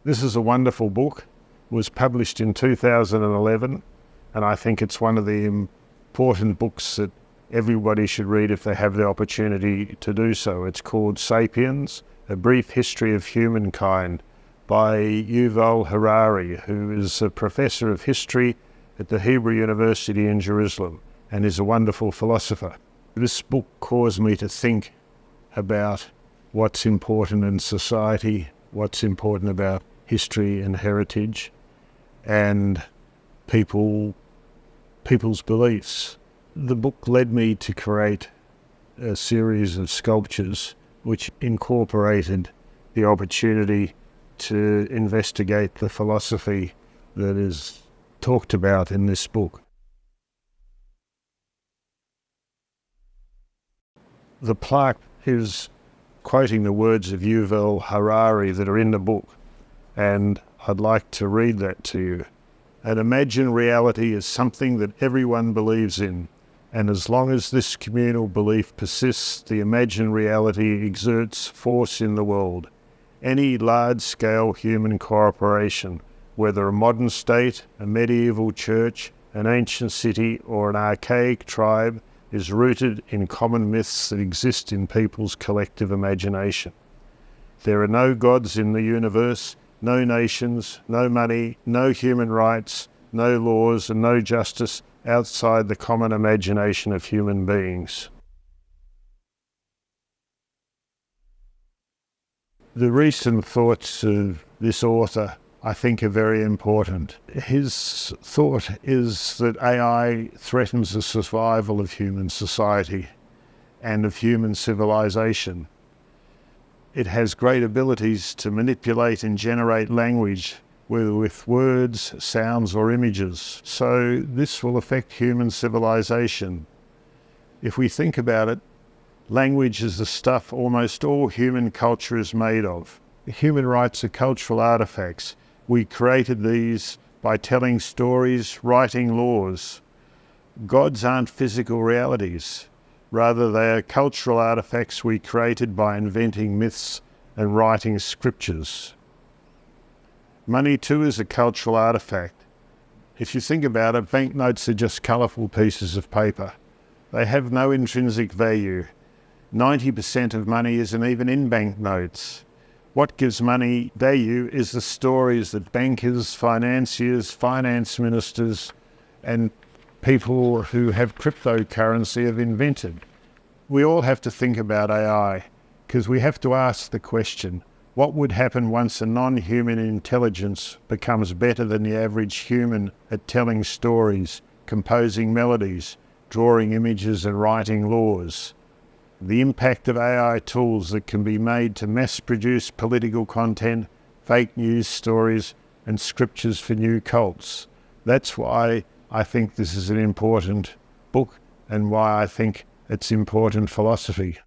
This is a wonderful book. It was published in 2011, and I think it's one of the important books that everybody should read if they have the opportunity to do so. It's called Sapiens, A Brief History of Humankind by Yuval Harari, who is a professor of history at the Hebrew University in Jerusalem and is a wonderful philosopher. This book caused me to think about what's important in society, what's important about history and heritage, and people's beliefs. The book led me to create a series of sculptures which incorporated the opportunity to investigate the philosophy that is talked about in this book. The plaque is quoting the words of Yuval Harari that are in the book, and I'd like to read that to you. An imagined reality is something that everyone believes in, and as long as this communal belief persists, the imagined reality exerts force in the world. Any large-scale human cooperation, whether a modern state, a medieval church, an ancient city, or an archaic tribe, is rooted in common myths that exist in people's collective imagination. There are no gods in the universe, no nations, no money, no human rights, no laws, and no justice outside the common imagination of human beings. The recent thoughts of this author, I think, are very important. His thought is that AI threatens the survival of human society and of human civilization. It has great abilities to manipulate and generate language, whether with words, sounds, or images. So this will affect human civilization. If we think about it, language is the stuff almost all human culture is made of. Human rights are cultural artifacts. We created these by telling stories, writing laws. Gods aren't physical realities. Rather, they are cultural artifacts we created by inventing myths and writing scriptures. Money too is a cultural artifact. If you think about it, banknotes are just colourful pieces of paper. They have no intrinsic value. 90% of money isn't even in banknotes. What gives money value is the stories that bankers, financiers, finance ministers, and people who have cryptocurrency have invented. We all have to think about AI, because we have to ask the question, what would happen once a non-human intelligence becomes better than the average human at telling stories, composing melodies, drawing images, and writing laws? The impact of AI tools that can be made to mass-produce political content, fake news stories, and scriptures for new cults. That's why I think this is an important book and why I think it's important philosophy.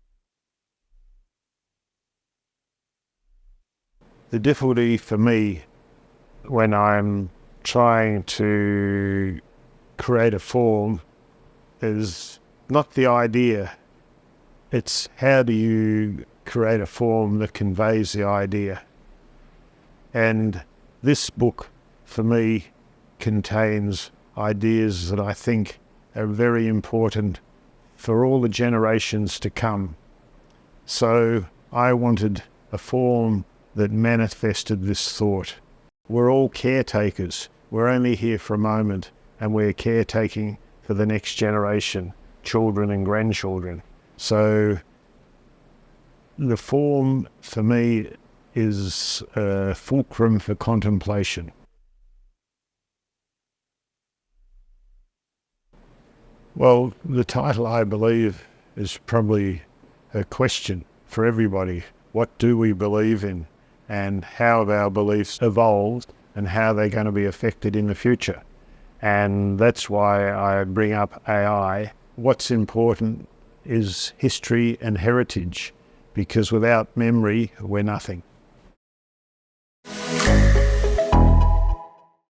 The difficulty for me when I'm trying to create a form is not the idea. It's how do you create a form that conveys the idea. And this book, for me, contains ideas that I think are very important for all the generations to come. So I wanted a form that manifested this thought. We're all caretakers. We're only here for a moment, and we're caretaking for the next generation, children and grandchildren. So the form for me is a fulcrum for contemplation. Well, the title, I believe, is probably a question for everybody. What do we believe in, and how have our beliefs evolved, and how they're going to be affected in the future? And that's why I bring up AI. What's important is history and heritage, because without memory, we're nothing.